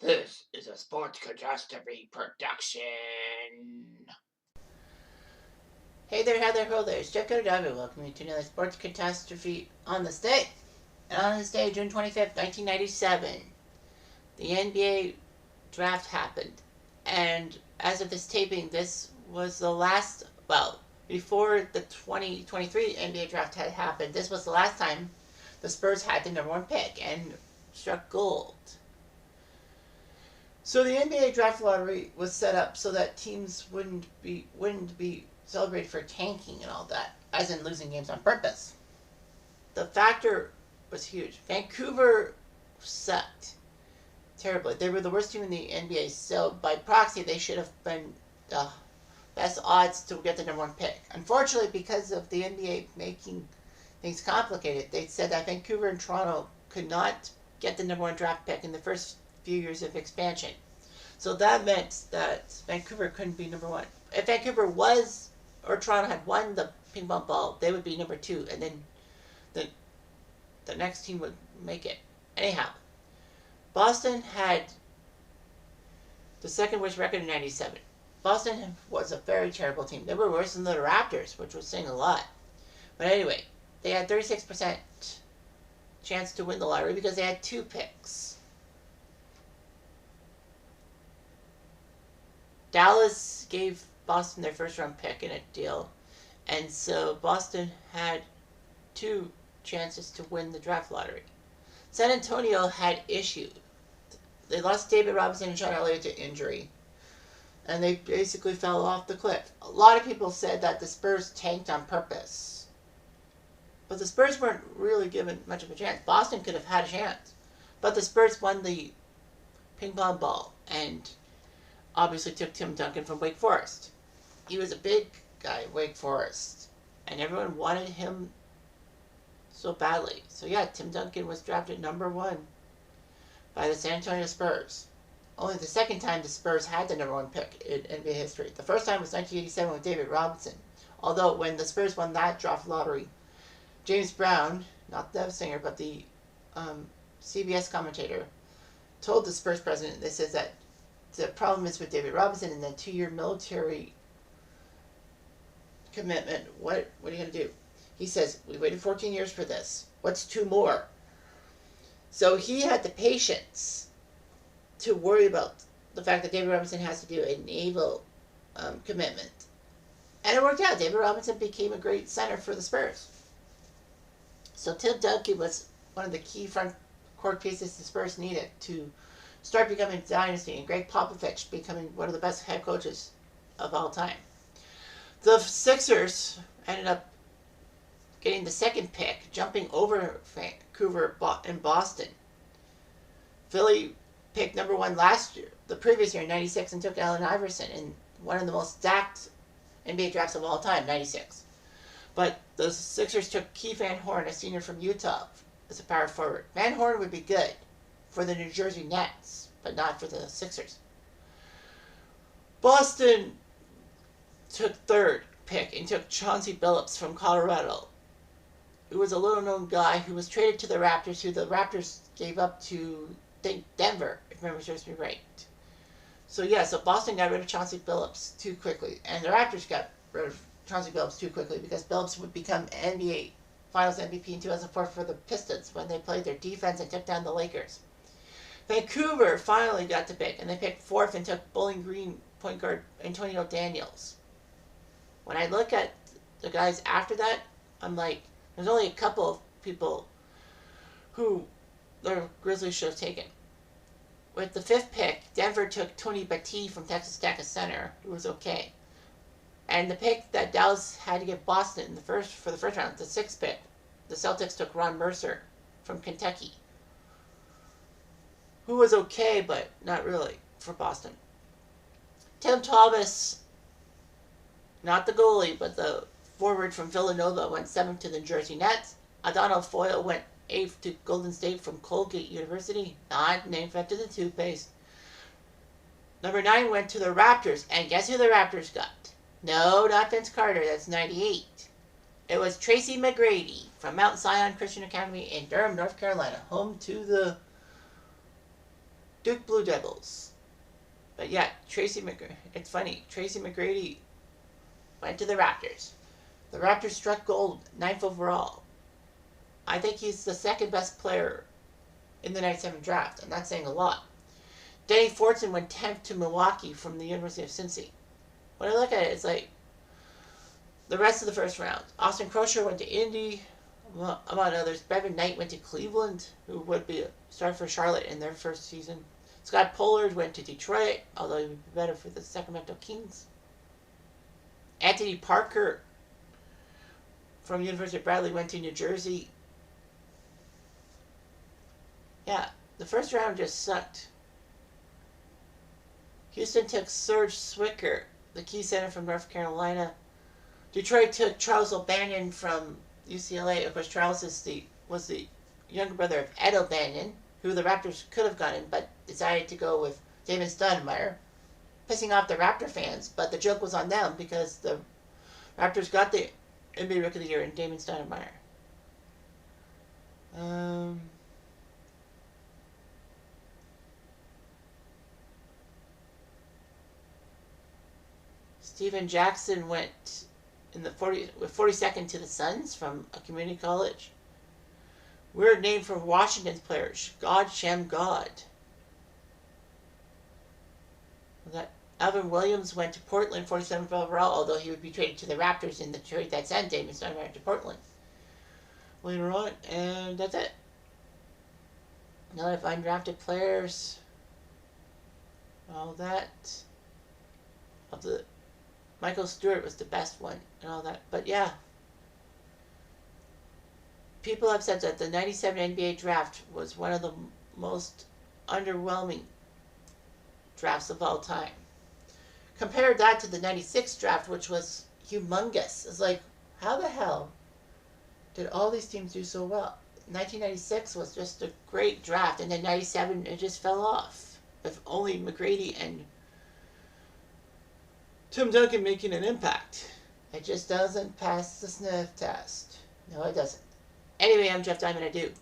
This is a Sports Catastrophe production. Hey there, how there, ho there. It's Jeff Cutastrophe. Welcome you to another Sports Catastrophe on this day. And on this day, June 25th, 1997, the NBA draft happened. And as of this taping, this was the last, well, before the 2023 NBA draft had happened, this was the last time the Spurs had the number one pick and struck gold. So the NBA draft lottery was set up so that teams wouldn't be celebrated for tanking and all that, as in losing games on purpose. The factor was huge. Vancouver sucked terribly. They were the worst team in the NBA, so by proxy, they should have been the best odds to get the number one pick. Unfortunately, because of the NBA making things complicated, they said that Vancouver and Toronto could not get the number one draft pick in the first few years of expansion. So that meant that Vancouver couldn't be number one. If Vancouver was, or Toronto had won the ping pong ball, they would be number two, and then the next team would make it. Anyhow, Boston had the second worst record in '97. Boston was a very terrible team. They were worse than the Raptors, which was saying a lot. But anyway, they had 36% chance to win the lottery because they had two picks. Dallas gave Boston their first round pick in a deal, and so Boston had two chances to win the draft lottery. San Antonio had issues. They lost David Robinson and Sean Elliott to injury, and they basically fell off the cliff. A lot of people said that the Spurs tanked on purpose, but the Spurs weren't really given much of a chance. Boston could have had a chance, but the Spurs won the ping pong ball and obviously took Tim Duncan from Wake Forest. He was a big guy at Wake Forest, and everyone wanted him so badly. So yeah, Tim Duncan was drafted number one by the San Antonio Spurs. Only the second time the Spurs had the number one pick in NBA history. The first time was 1987 with David Robinson. Although when the Spurs won that draft lottery, James Brown, not the singer, but the CBS commentator, told the Spurs president, they says that the problem is with David Robinson and the 2-year military commitment. What are you going to do? He says, we waited 14 years for this. What's two more? So he had the patience to worry about the fact that David Robinson has to do a naval commitment. And it worked out. David Robinson became a great center for the Spurs. So Tim Duncan was one of the key front court pieces the Spurs needed to start becoming a dynasty, and Greg Popovich becoming one of the best head coaches of all time. The Sixers ended up getting the second pick, jumping over Vancouver and Boston. Philly picked number one the previous year in '96, and took Allen Iverson in one of the most stacked NBA drafts of all time, '96. But the Sixers took Keith Van Horn, a senior from Utah, as a power forward. Van Horn would be good for the New Jersey Nets, but not for the Sixers. Boston took third pick and took Chauncey Billups from Colorado, who was a little-known guy who was traded to the Raptors, who the Raptors gave up to, I think, Denver, if memory serves me right. So Boston got rid of Chauncey Billups too quickly, and the Raptors got rid of Chauncey Billups too quickly because Billups would become NBA Finals MVP in 2004 for the Pistons when they played their defense and took down the Lakers. Vancouver finally got to pick, and they picked fourth and took Bowling Green point guard Antonio Daniels. When I look at the guys after that, I'm like, there's only a couple of people who the Grizzlies should have taken. With the fifth pick, Denver took Tony Battie from Texas Tech as center, who was okay. And the pick that Dallas had to give Boston for the first round, the sixth pick, the Celtics took Ron Mercer from Kentucky, who was okay, but not really for Boston. Tim Thomas, not the goalie, but the forward from Villanova, went seventh to the New Jersey Nets. Adonal Foyle went eighth to Golden State from Colgate University, not named after the toothpaste. Number 9 went to the Raptors, and guess who the Raptors got? No, not Vince Carter, that's 98. It was Tracy McGrady from Mount Zion Christian Academy in Durham, North Carolina, home to the Duke Blue Devils. But yeah, it's funny. Tracy McGrady went to the Raptors. The Raptors struck gold, 9th overall. I think he's the second best player in the 97 draft, and that's saying a lot. Danny Fortson went 10th to Milwaukee from the University of Cincy. When I look at it, it's like the rest of the first round. Austin Crusher went to Indy, among others. Bevan Knight went to Cleveland, who would be a star for Charlotte in their first season. Scott Pollard went to Detroit, although he would be better for the Sacramento Kings. Anthony Parker from University of Bradley went to New Jersey. Yeah, the first round just sucked. Houston took Serge Swicker, the key center from North Carolina. Detroit took Charles O'Banion from UCLA. Of course, Charles was the younger brother of Ed O'Banion, who the Raptors could have gotten, but decided to go with Damon Stoudemire, pissing off the Raptor fans. But the joke was on them because the Raptors got the NBA Rookie of the Year in Damon Stoudemire. Steven Jackson went in the 42nd to the Suns from a community college. Weird name for Washington's players, God Shem God. Alvin Williams went to Portland, 47th overall, although he would be traded to the Raptors in the trade that sent Damon Stoudemire to Portland later on, and that's it. Now if undrafted players, all that. Michael Stewart was the best one and all that. But yeah, people have said that the 97 NBA draft was one of the most underwhelming drafts of all time. Compare that to the 96 draft, which was humongous. It's like, how the hell did all these teams do so well? 1996 was just a great draft, and then 97, it just fell off. If only McGrady and Tim Duncan making an impact. It just doesn't pass the sniff test. No, it doesn't. Anyway, I'm Jeff Diamond. I do.